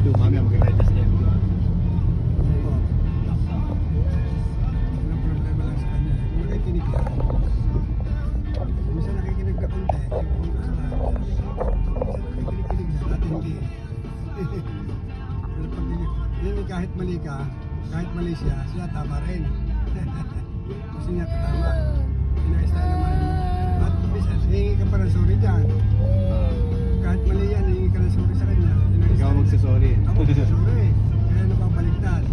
M2, mamaya mag-ride na sa M2. Oo. Walang problema lang sa kanya. Kung nakikinig ka, minsan nakikinig ka konti, kung kasalanan. Minsan nakikinig na, dati hindi. Pero pag yun, kahit mali ka, kahit mali siya tama rin. Kasi niya katama. Inaista naman. At bisan, hihingi ka pa ng sorry dyan. Kahit mali yan, hihingi ka ng sorry sa kanya. Ikaw magsasorry. Ako magsasorry. Kaya napapaliktad.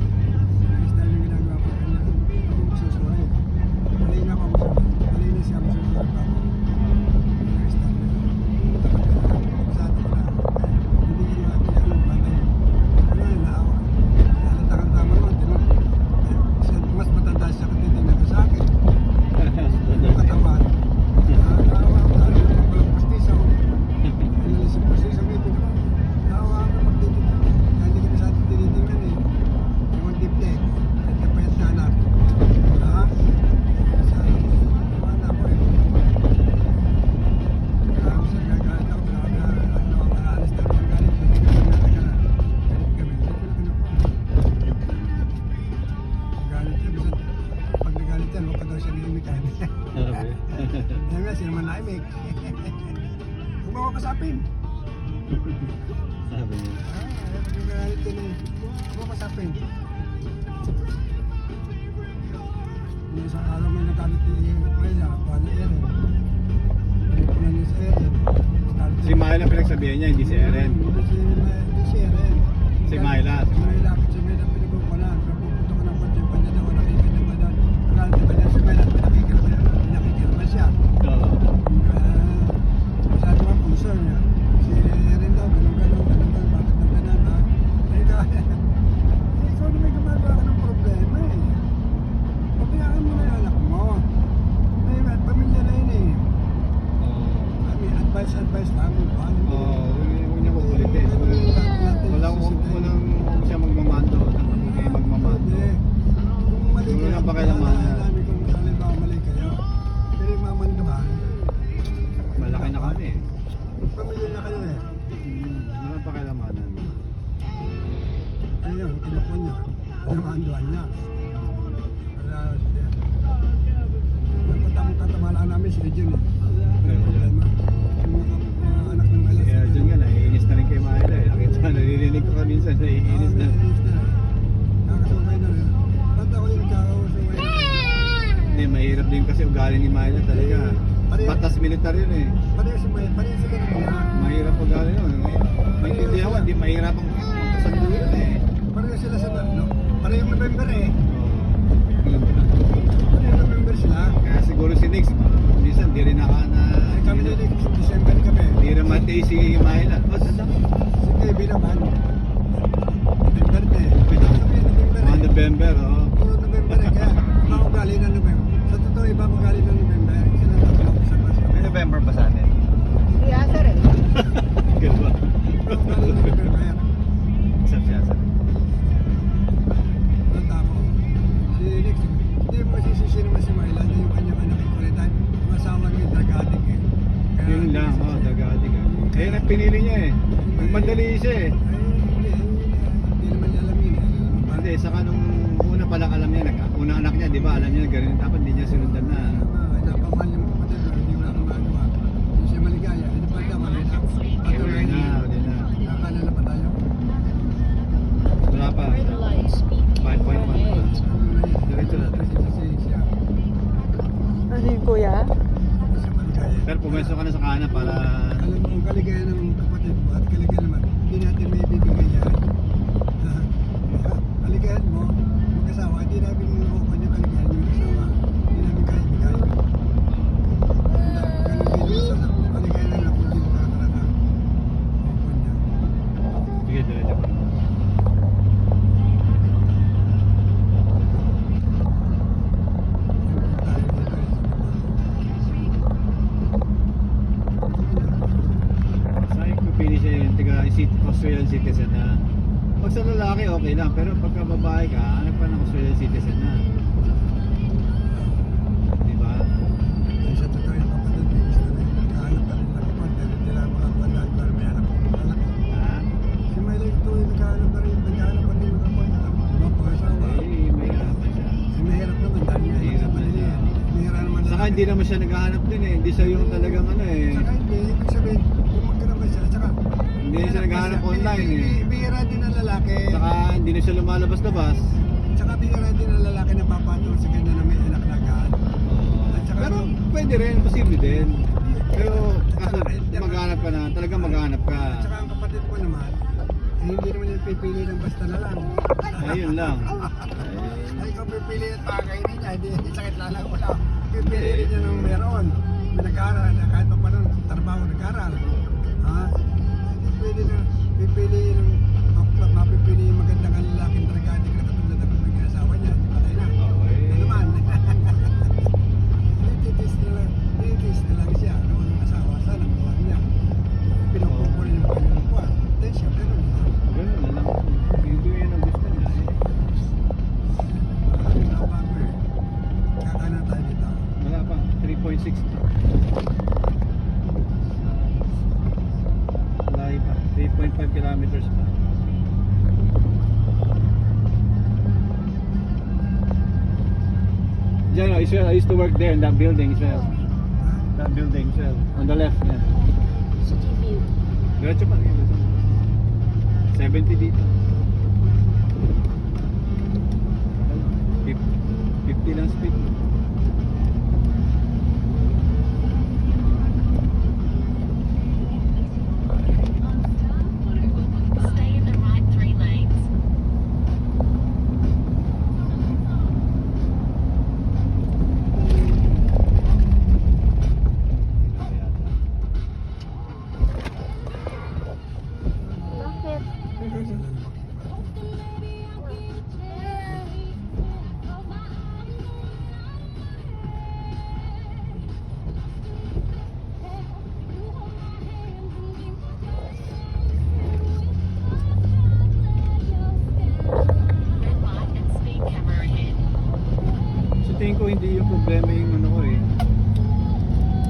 Inaista yung ginagawa ko kanya. Ako magsasorry. Mali na ako magsasorry. Mali na siya magsasorry pa ako. Inaista niya. Sa atin na. Hindi ka natin ano ba na yun. Ano yun, naawa. Halata kang tama naman. Mas matanda siya kung titignan ko sa akin. Yung katawan. Naawa ako. Walang pastiso. Inalis yung pastiso dito. Naawa ako magtitignan. Kaya hindi kami sa atin tinitingnan eh. Yung diptek. At napayat na anak. Ha? Sa anak ko eh. Kaya sa gagalit ako. Nakakaalis na rin ang galit. Galit kami. Galit siya. Bisan pag nagalit yan, huwag ka daw siya nilimikan. Kaya nga, sila man naimik. Huwag mo kapasapin. Sabi niya. Pag nagalit yan eh. Huwag mo kapasapin. Yung isang araw may nagalit ni Maya, paano Eren. Pinapunan niya si Eren. Si Myla pinagsabihan niya, hindi si Eren. Hindi si Eren. Si Myla. Si Myla. Si Myla pinagpupunan. Napupunto ko ng kotse. Panya daw, nakikita ba doon? Nagalit ba niya si Myla? Pinakikirma siya. Oo. Masyado ang concern niya. Si Erin daw, ganun, bakit na ganun, ha? Ikaw na may gumagawa ka ng problema eh. Pabayaan mo na yung anak mo. May pamilya na yun eh. Advice lang. Oo, huwag niya kukulitin. Walang siya magmamando. Hindi magmamando. Kung mali Wala kayo, pa kailangan na. namin kung halimbawa mali kayo. Pero yung mamanduhan, Malaki na kami eh. pamilya na kayo eh. Wala pa kailamanan. Ayun, tinapon niya. Namanduhan niya. Kaya, napatang katamalaan namin si Legion eh. Walang problema. Yung mga anak ng Myla. Kaya dyan nga, naiinis na rin kay Myla eh. Nakita, naririnig ko ka minsan, naiinis na. Nakakasabay na rin. Ba't ako yung nakakasabay na? Hindi, mahirap din kasi ugali ni Myla talaga. Batas militar yun eh. Pareho si Maya, pareho si Kanina. Mahirap ugali yun. May hindi ako, hindi mahirap ang magkasando yun eh. Pareho sila sa no? Pareho November eh. Oo. Pareho November sila. Kaya siguro si Nix, minsan di rin naka na... Ay, kami na din, December kami. Di rin matay si Myla. O, saan? Si Kevin naman. November na eh. Kami November Mga eh. November, oo. Puro November eh. Kaya, iba ugali ng November. Sa totoo, iba ugali ng November. Sila tatlo sa basa. May November ba sa atin? Siyasar eh. Gano'n ba? Ugali ng November. Except siya sa... Tanda mo. Si Nix, hindi mo masisisi naman si Myla na yung kanyang anak ay kulitan. Yung asawa niya yung drug-addict eh. Kaya, Yun lang, oh, dagati ka. Eh, nagpinili niya eh. Magmadali siya eh. Ay, hindi naman niya alam yun. Hindi, saka nung una pa lang alam niya, unang anak niya, di ba, alam niya, ganun, dapat hindi niya sinundan na. Ay, napamahal yung kapatid mo, hindi wala kang magawa. Hindi siya maligaya. Ano pa daw, mali na. Patuloy na. Huli na. Nakakala na ba tayo? Wala pa. 5.1 pa. Diretso na. Kasi siya. Ano yung kuya? Siya maligaya. Pero pumesto ka na sa kanan para... Alam mo, ang kaligaya ng kapatid mo at kaligaya naman, hindi natin may bibigay yan. Kaligayan mo, mag-asawa, hindi namin makukuha niya kaligayan yung asawa. Hindi namin kaya ibigay. Ganun din yung asawa mo, kaligayan lang ako hindi mo talaga. Makukuha niya. Sige, diretso pa. Sa'yo ko pili siya yung Australian citizen na pag sa lalaki okay lang, pero pagka babae ka, hanap pa ng Australian citizen na. Di ba? Ay, sa totoo yung kapatid, may gusto na yung nagkahanap ka rin lang po, dahil nila makakuha dahil para may hanap ng lalaki. Ha? Si Milo ito yung nagkahanap hindi naman siya naghahanap din eh. Hindi siya yung talagang ano eh. Saka hindi, ibig sabihin, kung magkaraman siya, saka Hindi siya naghahanap online eh. Bihira din ang lalaki. Saka hindi na siya lumalabas-labas. Saka bihira din ang lalaki na papatol sa kanya na may alak-lagan. At saka Pero yung- pwede rin, posible din. Pero At kaso saka- maghanap ka na, talagang maghanap ka. At saka ang kapatid ko naman, eh, hindi naman yung pipili ng basta na lang. Ayun lang. Ay, ikaw pipili at pakakainin niya, hindi sakit lalang wala. Pipili rin niya ng meron. May nag-aaral, na kahit pa paano, trabaho nag-aaral. Ha? Hindi pwede na, pipili ng, mapipili yung magandang lalaking talaga, hindi ka katulad ng mga asawa niya, di patay na. Okay. Ito naman. Nititis na lang siya, noon ng asawa, sana buwan niya. Pinukupo rin yung pinukuha. Then siya, ganun na. Ganun na lang. Hindi yun ang gusto niya. Kakana tayo dito. Wala pa, 3.6. Layo pa, 3.5 kilometers pa. Diyan, Israel, I used to work there in that building, Israel. That building, Israel. On the left, yeah. City view. Diretso pa rin. 70 dito. 50 lang speed. Stay in the right 3 lanes. Bakit? Red light and speed camera ahead. Sa tingin ko hindi yung problema yung ano ko eh.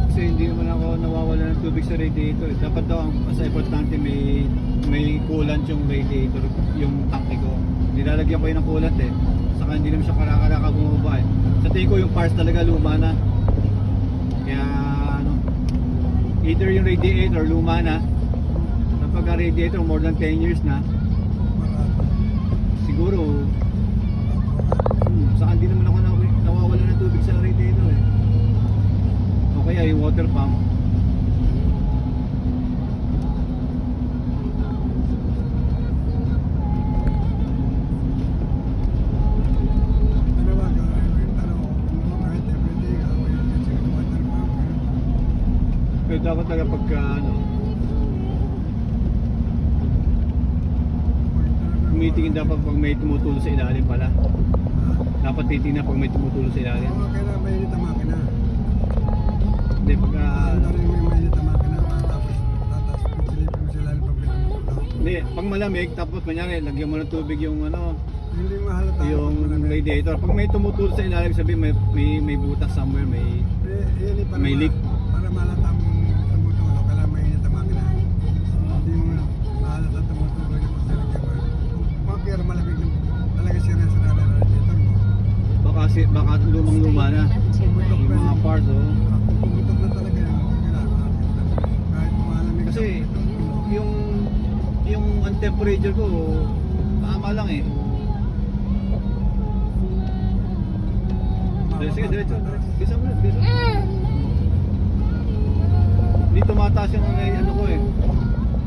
Kasi hindi naman ako nawawala ng tubig sa radiator. Dapat daw ang mas importante may coolant yung radiator, yung tangke ko. Nilalagyan ko yun ng coolant eh. Saka hindi naman siya karaka bumaba eh. Sa tingin ko yung parts talaga luma na. Kaya ano, either yung radiator luma na. Kapag ang radiator more than 10 years na, siguro saka hindi naman ako nawawala ng tubig sa radiator eh. O kaya yung water pump. Ano ba, kahit everyday, may check the water pump. Pero dapat talaga pagka ano, tumitingin dapat pag may tumutulo sa ilalim pala. Dapat titingnan pag may tumutulo sa ilalim. Oo, kailangan mainit ang makina. Hindi pagka Ano rin may mainit ang makina, tapos silipin mo sila pag pinamutulog. hindi, pag malamig tapos kunyari lagyan mo ng tubig yung ano, Hindi mahalata. yung radiator. Pag may tumutulo sa ilalim, sabi may butas somewhere, may may leak. Para malata mong tumutulog, kailangan mainit ang makina. Hindi mo mahalata tumutulog yung pagsalagyan mo. Kung pero malamig yung talaga serious na radiator mo. Baka lumang-luma na. Left 2 Yung lanes. mga parts oh. Pumutok na talaga yung kailangan. Kahit malamig. Kasi yung ang temperature ko tama lang eh. Sige, diretso. Bisa mo na, bisa. Hindi tumataas yung ano ko eh.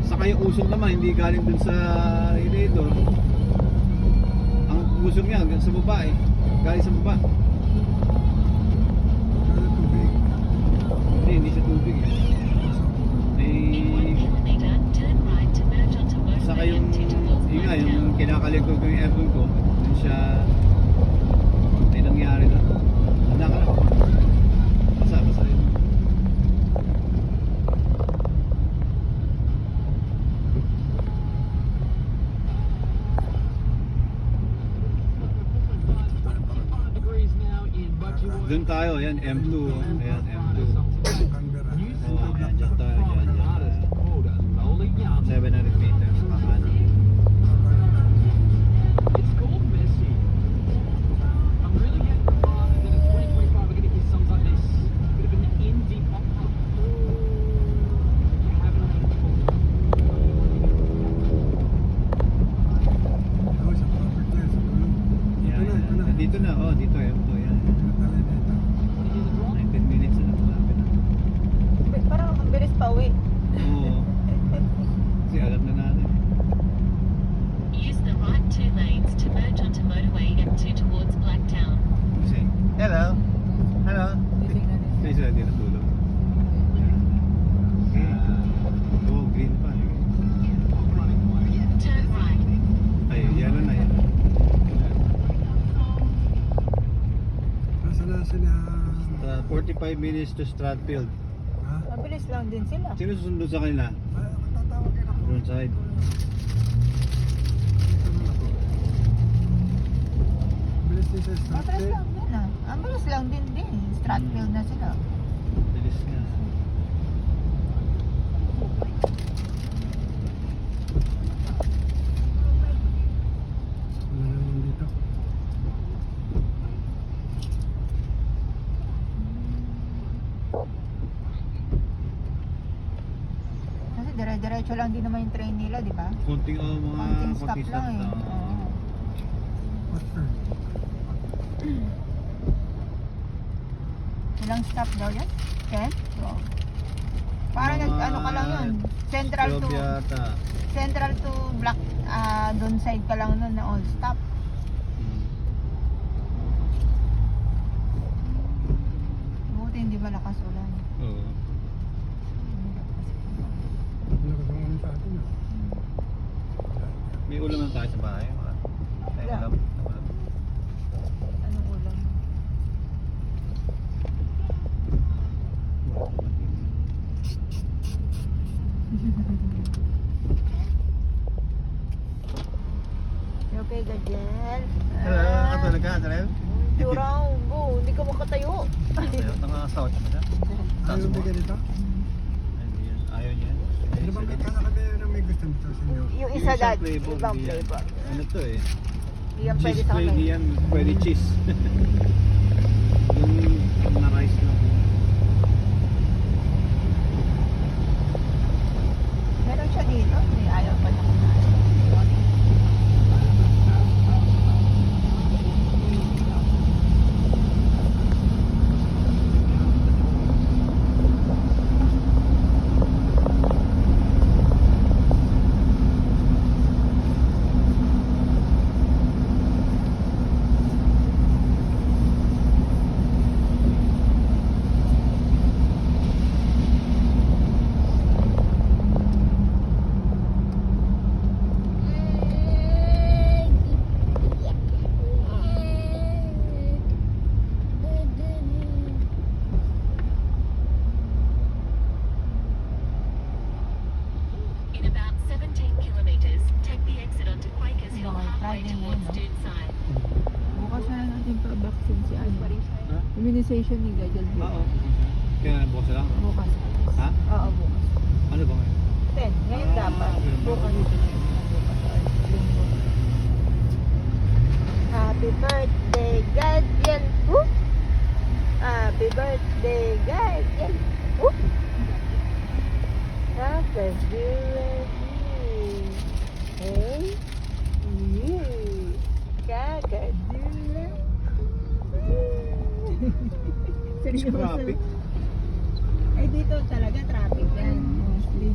Saka yung usok naman, hindi galing dun sa radiator. Ang usok niya hanggang sa baba eh. Galing sa baba. Hindi siya tubig eh. In 1 May kilometer, turn right to merge onto saka motorway yung and to North yun nga, yung Blacktowns. kinakalikod ko yung aircon ko, dun siya may nangyari doon. Handa ka na. Basa yun. Doon tayo, ayan M2, ayan M2. Oh, ayan, dyan tayo, dyan tayo. 700 meters, kakanan. It's called Messi. I'm really getting the vibe that in 2025 we're going to get songs like this. 45 minutes to Stratfield. Ha? Mabilis lang din sila. Sino susunod sa kanila? Tatawagin ako. Roadside. Dito na ako. Bilis din sa Mabilis start. lang din ah. Ang bilis lang din din. Stratfield na sila. Bilis nga. Wala naman dito. Kasi dire-diretso lang din naman yung train nila, di ba? Konting mga Konting stop lang eh. na. Oo. What turn? Ilang stop daw yan? 10? Wow. Parang ano ka lang yun. Central to 12 yata. Central to Black doon side ka lang nun na all stop. Buti hindi malakas ulan. Oo. Nakagawa sa atin ah. May ulam lang tayo sa bahay. May Wala. ulam. Wala. Anong ulan? You okay, Gadiel? Katulog ka, Darel? Jurang, bo, hindi ka makatayo. Nakakasawat ka ba? Ayaw mo ganito? Ayaw niya. Ano ba may kami na may gusto nito sa inyo? Yung isa dad, flavor, ibang hindi yan. flavor. Ano to eh? Hindi yan pwede Cheese sa flavor, akin. yan pwede cheese. Yung na rice lang. Meron siya dito, hindi ayaw pa niya kumain. In about 17 kilometers, take the exit onto Quakers Hill Bawal halfway Friday towards ngayon, no? Doodside. Bukas na lang natin pa-vaccine si ano. Ha? Immunization ni Gajal. Oo. Kaya bukas lang. Bukas. Ha? Oo, bukas. Ano ba ngayon? 10. Ngayon dapat. ganun ba? Bukas. Linggo. Happy birthday, Gadiel. Woo! Happy birthday, Gadiel. Woo! Happy birthday. Hey? You. Kakadula. Traffic. Ay, dito talaga traffic yan. Mostly.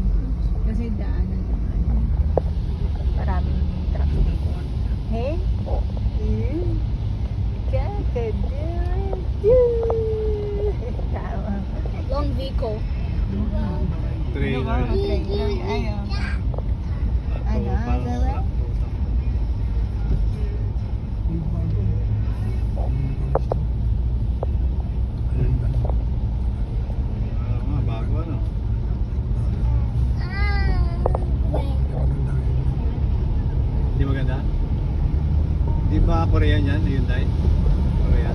Kasi daanan ng ano. Maraming trucks dito. Hey? You. Kakadula. Tama. Long Vico. Trailer. Trailer. Ayaw. Ano? Parang Gawa? Yung bago. Ayan ba? Mga bago ano. Maganda kayo. Di maganda? Di ba Korean yan? Hyundai? Korean.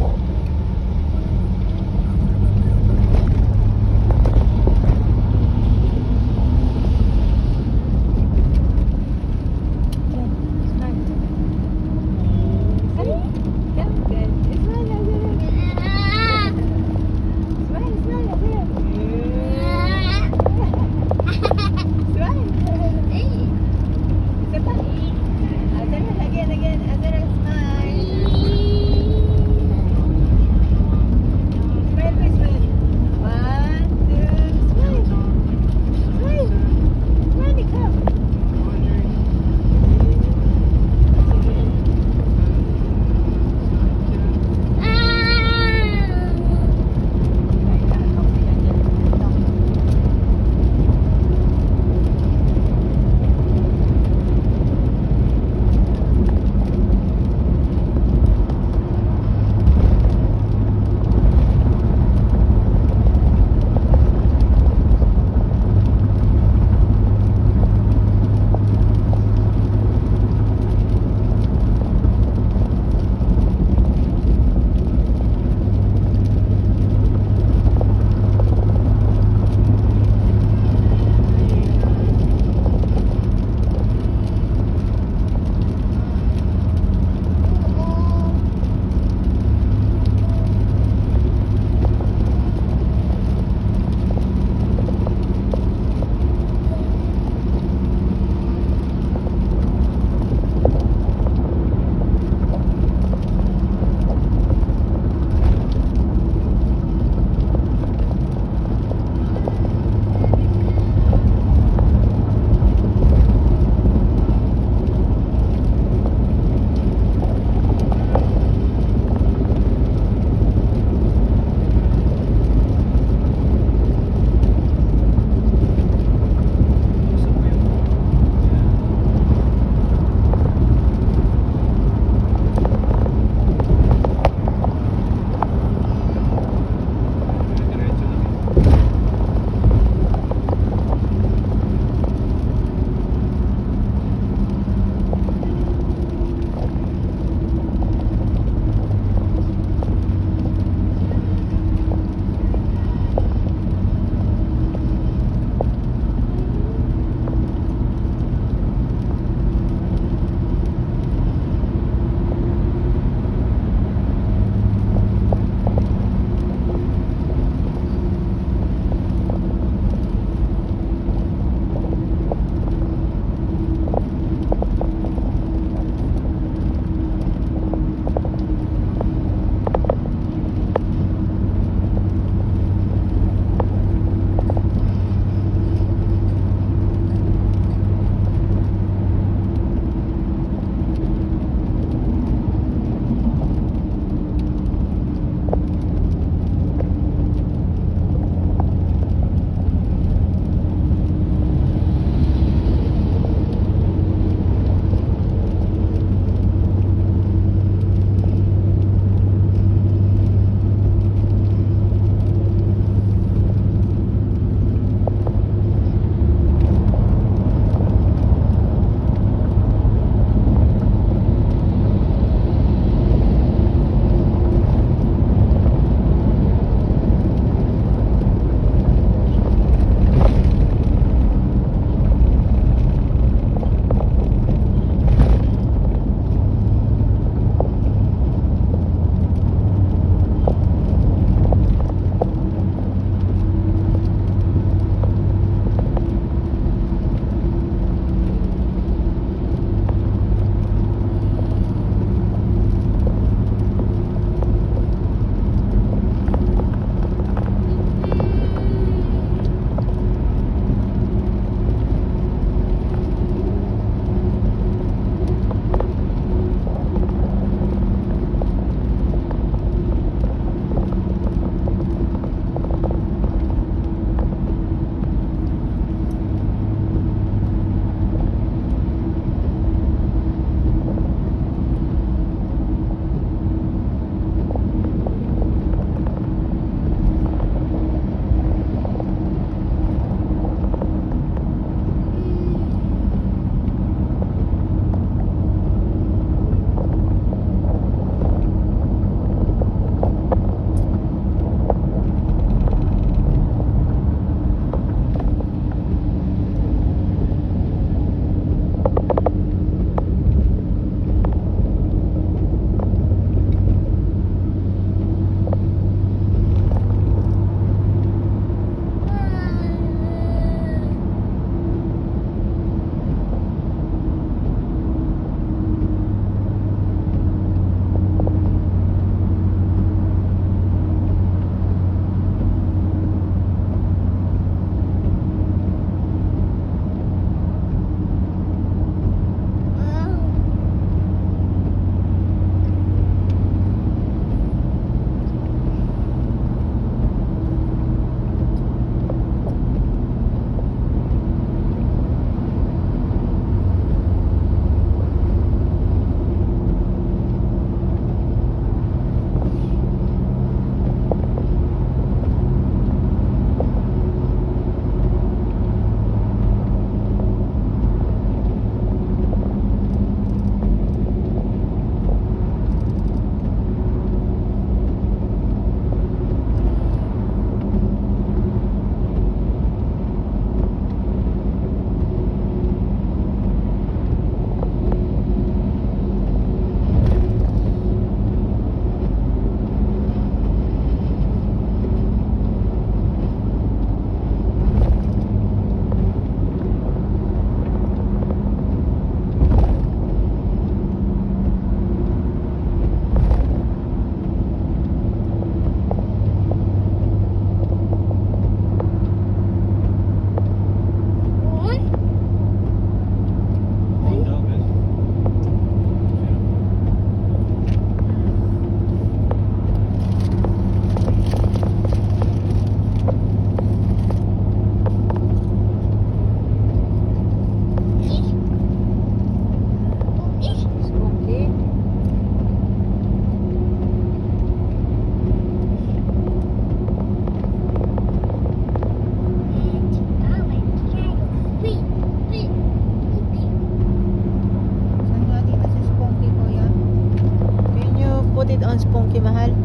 ang spunky mahal.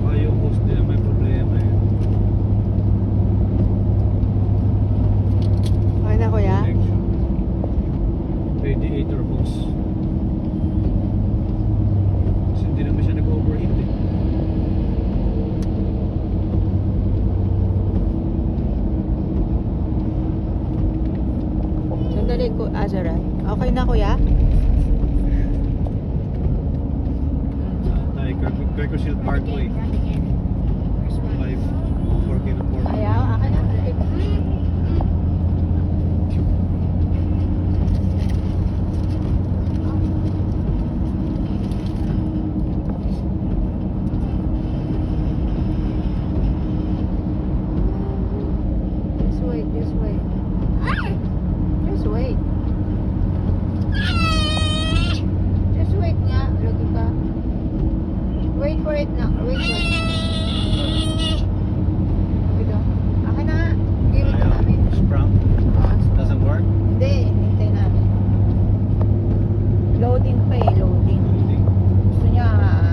Baka yung host nila may problema eh. Okay na kuya? Connection. Radiator hose. Kasi hindi naman siya nag-overheat eh. Sandali ko, Azara. Okay na kuya? Tayo, Quakerfield Parkway. 4 km. Ayaw, akin na. Just wait, just wait. Just wait. Just wait nga, lagi ka. Wait for it na. Wait for it. Ito. Akin na. Give it to namin. Sprung. Ah, Doesn't work? Hindi, hintay namin. Loading pa eh, loading. Gusto niya ganun.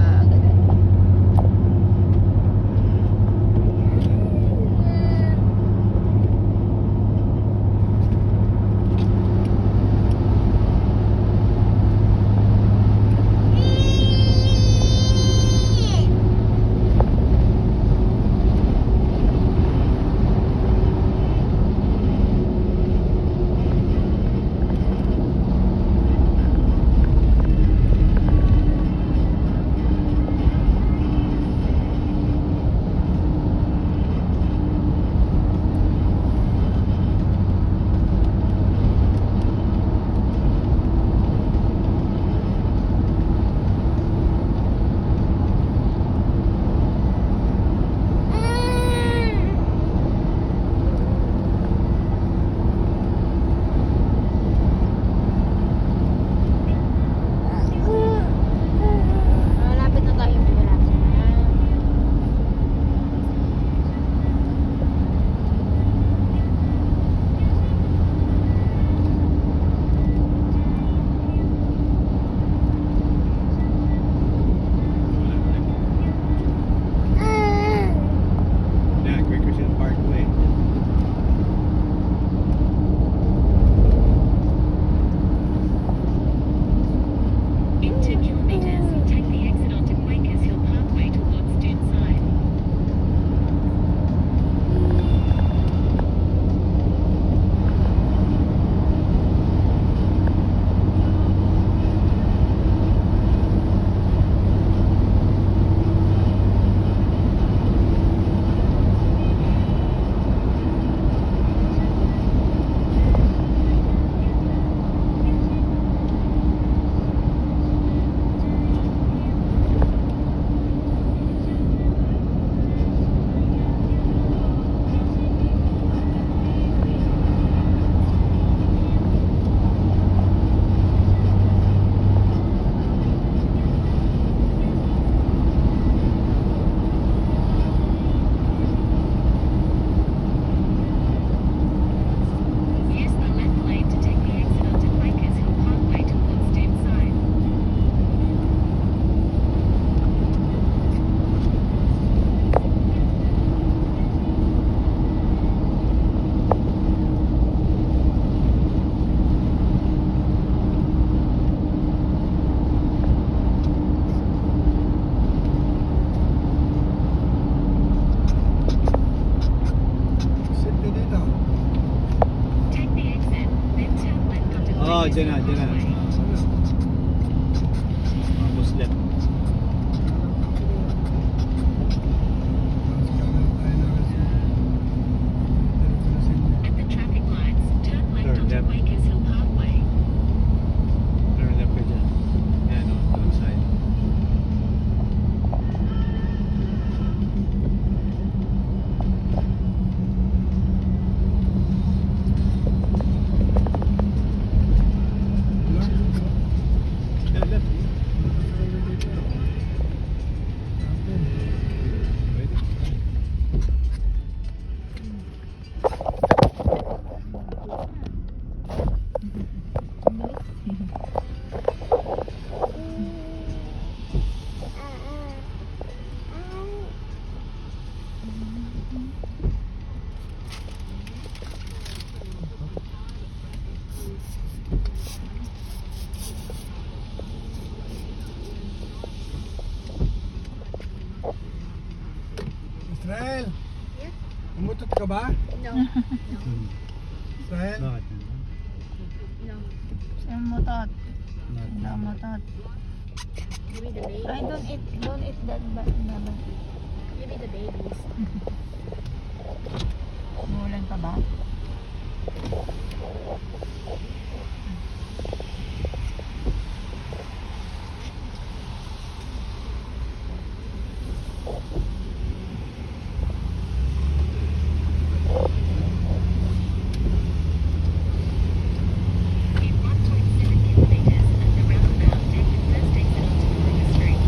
Malapit na tayo. Malapit na. Yeah, Quakerfield Parkway. In 2 kilometers, take the exit onto Quakers Hill Parkway towards Doonside. Use the left lane to take the exit onto Quakers Hill Parkway towards Doonside. Sit ka dito. Take the exit, then turn left onto Oh, Quakers dyan na, Hill dyan na. Parkway. Almost left. At the traffic lights, turn left Turn onto left. Quakers Hill Parkway. Turn left ka dyan. Yan o, downside. Hello? Umutot ka ba? No. Dahil? Bakit? No. Saan mo tot? Saan mo tot? Maybe the babies. Ay, don't eat that baba. Maybe the babies. Umulan pa ba? In 1.7 kilometers at the roundabout, take the first exit onto Quaker Street.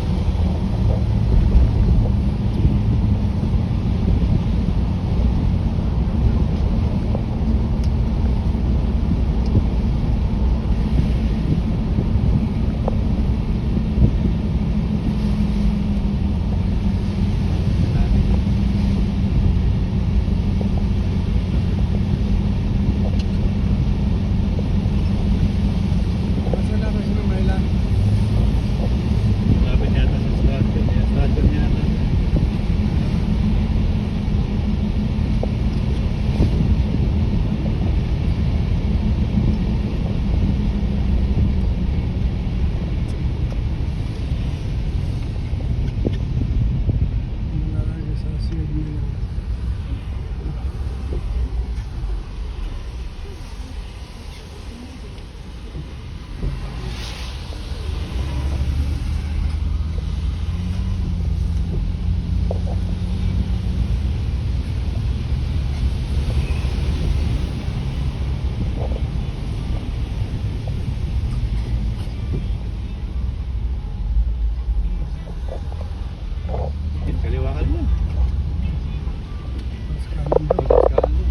Masa na rin ng Mayla? Malapit yata sa Stratton. Stratton yata. Nalagay sa siyod nila. Kaliwa ka naman. Tapos kanan daw. Tapos ka ano?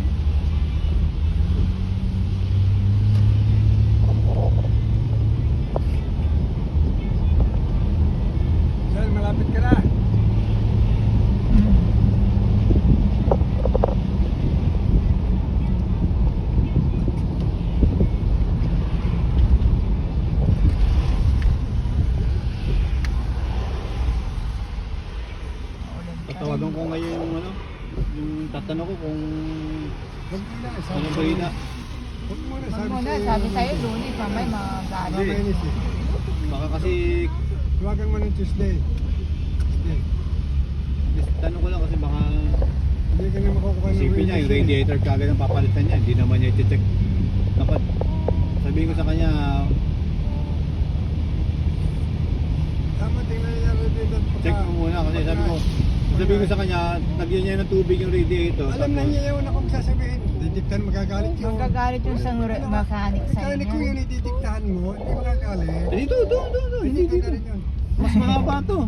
Dahil malapit ka na. Tatawagan ko ngayon yung ano, yung tatanong ko kung Huwag muna. ano ba yun na. Huwag muna. Huwag mo na, sabi sa'yo, lunes, mamay magalit. Hindi. Mamainis eh. Baka kasi, Tuwagan mo ng Tuesday. Tuesday. tanong ko lang kasi baka Hindi ka na makukuha ng isipin niya yung Wednesday. radiator kagad ang papalitan niya. Hindi naman niya i-check. Dapat sabihin ko sa kanya, Tama, tingnan niya yung radiator. check mo muna kasi sabihin ko sa kanya, lagyan niya ng tubig yung radiator. Alam na tapos- niya yun akong sasabihin. Didiktahan, magagalit yun. Magagalit yung sa mechanic sa Mechanic ko yun, inyo. ididiktahan mo. Hindi magagalit. Eh, dito. Hindi Hindi ka na dito. rin yun. Mas mahaba to.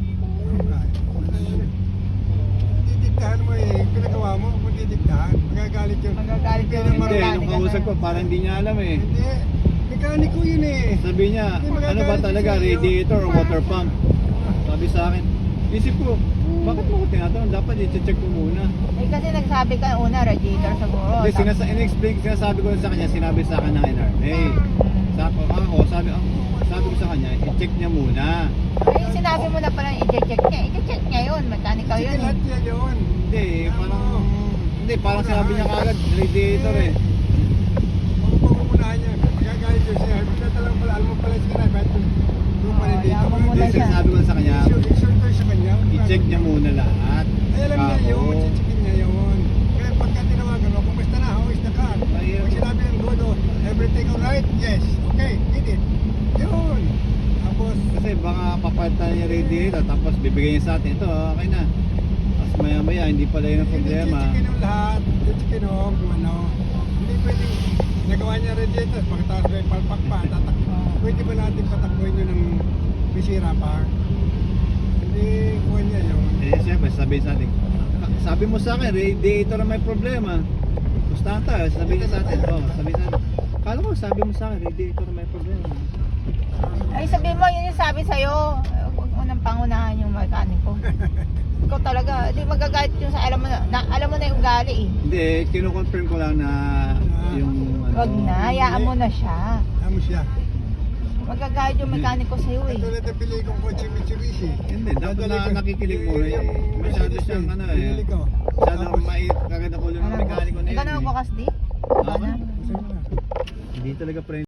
Didiktahan mo eh. Pinagawa mo, magdidiktahan. Magagalit yun. Magagalit yung Hindi, mechanic. nung kausap ko, parang hindi niya alam eh. Hindi. Mechanic ko yun eh. Sabi niya, Hindi ano ba magagalit talaga, sa'yo. radiator or water pump? Sabi sa akin, isip ko, bakit mo ko tinatanong? Dapat i-check ko muna. Eh kasi nagsabi ka una, radiator siguro. Hindi, sinasabi ko sa kanya, sinabi sa akin ng NRA. Sabi ko sa kanya, i-check niya muna. Ay, sinabi mo na pala i-check niya. I-check niya yun, mechanical Sige, yun lahat eh. yan yun. Hindi, parang sinabi niya kagad, radiator eh. Huwag mo umunahan yan. Magagalit yun siya. Pinatalang pala, alam mo pala siya na. Kahit yung pala dito. yaman mo Hindi, na siya. sinasabi ko sa kanya, I-sure ko sa kanya. i-check niya muna lahat. Ay, alam niya yun. Chichikin niya yun. Kaya pagka tinawagan mo, kumusta na? How is the car? Pag sinabi ng good, everything alright? Yes. Okay, get it. Yun. Tapos, Kasi baka papalitan niya radiator, tapos bibigyan niya sa atin, ito okay na. Tapos maya hindi pala yun ang problema. chichikin yung lahat. Chichikin kung ano. Hindi pwedeng nagawa niya radiator. Pagkatapos may palpak pa, pwede ba natin patakbuhin yun ng bisira pa? Hindi kuha niya yun. Eh siyempre, sabi sa atin, sabi mo sa akin, radiator ang may problema. Pustahan tayo, sabi niya sa atin, sabi sa atin. Kala ko, sabi mo sa akin, radiator ang may problema. Ay, sabi mo, yun yung sabi sa'yo. Huwag mo nang pangunahan yung mekaniko. Ikaw talaga, di magagalit yung sa alam mo na yung ugali eh. Hindi, kinukonfirm ko lang na yung Huwag na, hayaan mo na siya. Tama siya. Magagalit yung mekaniko sa'yo eh. Tulad ng pili kong kotse Mitsubishi. Hindi, dapat na nakikinig mo eh. Masyado siyang ano eh. Pinili ko. Masyado mait, kagad ako lang wakas di. Wala Okay. na. Kasi mo na. Hindi talaga friendly.